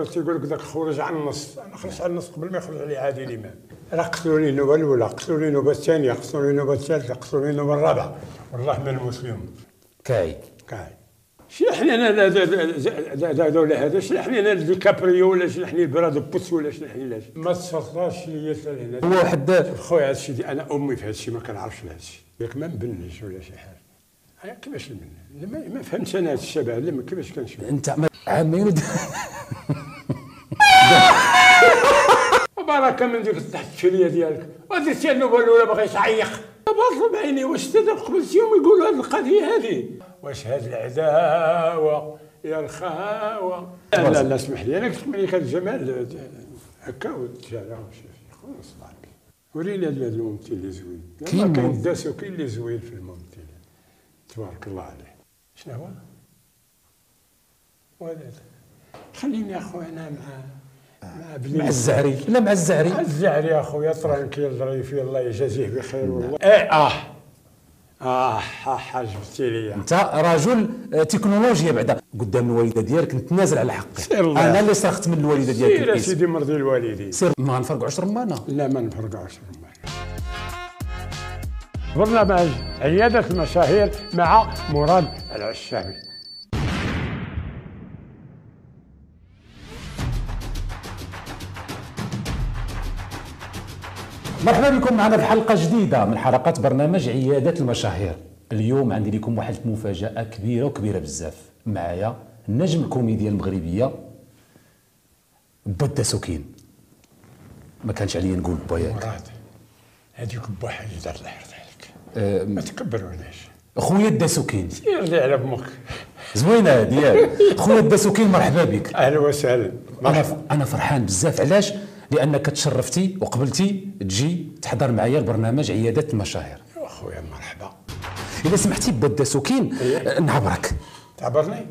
تيقول لك داك خرج على النص، انا خرجت على النص قبل ما يخرج عليه عادل امام. راه قتلوني النوبه الاولى، قتلوني النوبه الثانيه، قتلوني النوبه الثالثه، قتلوني النوبه الرابعه، والله ما نموت فيهم. كاي شلحني انا دوله هذا، شلحني انا ديكابريو ولا شلحني براد بوتس ولا شلحني لاش ما تصرفناش ليا هنا. هو واحد خويا هذا الشيء انا امي في هذا الشيء ما كنعرفش هذا الشيء، ياك ما نبنش ولا شي حاجه. انا كيفاش نبنى؟ ما فهمتش انا هذا الشبه لما كيفاش كنشوف انت عامين بركه من ديك تحت الشليه ديالك، ودرتي النوبه الاولى باغي تعيق. باطل بعيني واش تدق قبلتيهم يقولوا هذه القضيه هذه، واش هذه العداوه يا الخاوه. لا لا اسمح لي، انا كنت ملي كان الجمال هكا وتجارة خويا صاحبي. وريني هذا الممثل اللي زوين، كاين الداس وكاين اللي زوين في الممثل تبارك الله عليه. شنو هو؟ ولد خليني اخويا انا مع الزهري. لا مع الزهري، مع الزهري اخويا ترانكيل ظريفي الله يجازيه بخير والله. حاجبتي ليا. انت رجل تكنولوجيا بعدا قدام الوالده ديالك نتنازل على حقي. انا اللي صرخت من الوالده ديالك. سير سيدي مرضي الوالدين. سير ما نفرقعوش رمانه. لا ما نفرقعوش رمانه. برنامج عياده المشاهير مع مراد العشابي. مرحبا بكم معنا في حلقه جديده من حلقات برنامج عياده المشاهير. اليوم عندي لكم واحد المفاجاه كبيره بزاف. معايا النجم الكوميديا المغربيه با الدسوكين. ما كانش عليا نقول با ياك مراد، هذيك با حاجه دار الله يرضي عليك. ما تكبروناش خويا الدسوكين. سير لي على فمك. زوينه ديالك خويا الدسوكين، مرحبا بك. اهلا وسهلا. انا فرحان بزاف. علاش؟ لانك تشرفتي وقبلتي تجي تحضر معايا البرنامج عياده المشاهير. يا خويا مرحبا. اذا سمحتي با الدسوكين نعبرك. تعبرني؟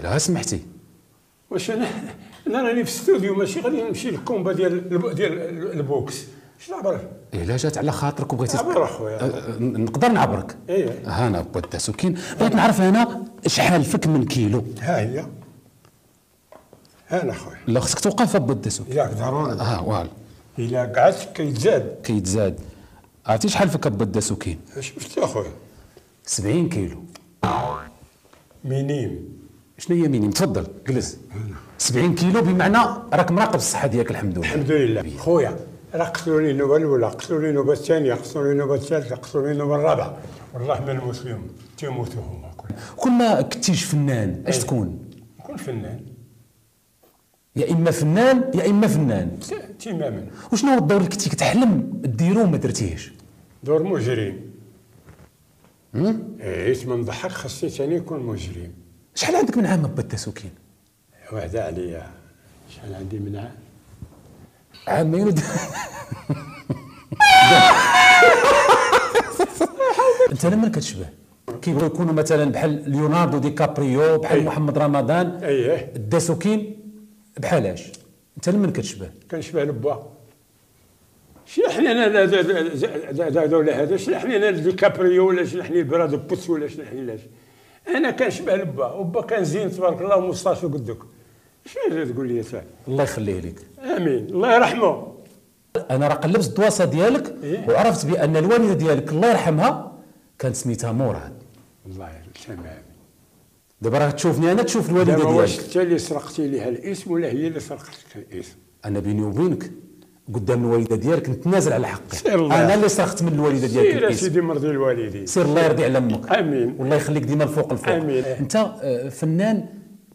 لا سمحتي. واش انا راني في الاستوديو، ماشي غادي نمشي للكومبا ديال البوكس. اش نعبر؟ لا جات على خاطرك وبغيتي تعبر اخويا. نقدر نعبرك. هانا با الدسوكين، بغيت نعرف انا شحال فك من كيلو. ها هي. انا خويا. لا خصك توقف با الدسوكين. ياك ضروري. فوالا. الا قعدت كيتزاد. عرفتي شحال فك با الدسوكين؟ شفت اخويا؟ 70 كيلو. مينيم. شنو هي مينيم؟ تفضل جلس. 70 كيلو بمعنى راك مراقب الصحه ديالك. الحمد لله. الحمد لله خويا. راه قتلوني النوبه الاولى، قتلوني النوبه الثانيه، قتلوني النوبه الثالثه، قتلوني النوبه الرابعه، والله ما نموت فيهم، تيموتوا هما. كل ما كنتيش فنان اش تكون؟ نكون فنان. يا اما فنان يا اما فنان. تماما. وشنو هو الدور اللي كنتي كتحلم ديرو وما درتيهش؟ دور مجرم. من ضحك خاصني ثاني نكون مجرم. شحال عندك من عام با الدسوكين؟ وحده عليا. شحال عندي من عام؟ عامين انت لمن كتشبه؟ كيبغيو يكونوا مثلا بحال ليوناردو دي كابريو، بحال محمد رمضان. الدسوكين بحالاش؟ انت لمن كتشبه؟ كنشبه لبا. شلحني انا دوله هذا، شلحني انا ديكابريو ولا شلحني براد بوتس ولا شلحني لاش. انا كنشبه لبا، وبا كان زين تبارك الله ومستاشو قدك. شنو تقول لي ساعه؟ الله يخليه لك. امين الله يرحمه. انا راه قلبت الدواسه ديالك وعرفت بان الوالده ديالك الله يرحمها كانت سميتها مراد. الله تمام. دابا راه تشوفني انا تشوف الوالده ديالك. واش انت اللي سرقتي لها الاسم ولا هي اللي سرقت لك الاسم؟ انا بيني وبينك قدام الوالده ديالك نتنازل على حقي. انا اللي سرقت من الوالده ديالك الاسم. سير سيدي مرضي الوالدين. سير الله يرضي على امك. امين. والله يخليك ديما الفوق الفوق. امين. انت فنان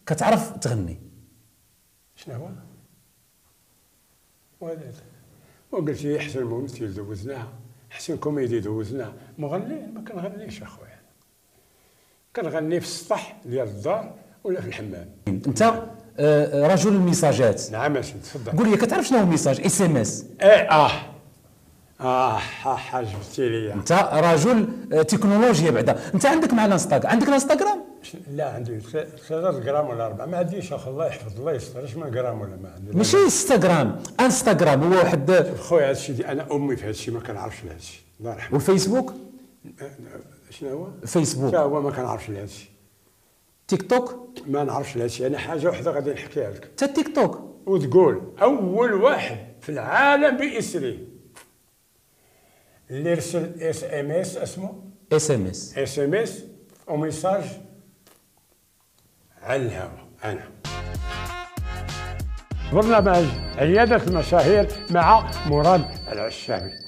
كتعرف تغني. شنو هو؟ ولد وقلت لي احسن ممثل دوزناها، احسن كوميدي دوزناها، مغني ما كنغنيش اخويا. كنغني في السطح ديال الدار ولا في الحمام. انت رجل الميساجات. نعم سيدي تفضل. قول لي كتعرف شنو هو الميساج؟ اس ام اس. حاجبتي ليا. انت رجل تكنولوجيا بعدا. انت عندك مع الانستغرام؟ عندك الانستغرام؟ لا عندي 3 غرام ولا 4 ما عنديش اخ. الله يحفظ الله يستر. اش من غرام ولا ما عندي؟ ماشي انستغرام هو واحد. خويا هذا الشيء انا امي في هذا الشيء ما كنعرفش هذا الشيء الله يرحمه. والفيسبوك؟ شنو هو؟ فيسبوك حتى هو ما كنعرفش هذا الشيء. تيك توك؟ ما نعرفش هادشي، انا حاجه وحده غادي نحكيها لك. تا تيك توك وتقول اول واحد في العالم باسره اللي يرسل اس ام اس، اسمه اس ام اس وميساج على الهواء. انا برنامج عياده المشاهير مع مراد العشابي.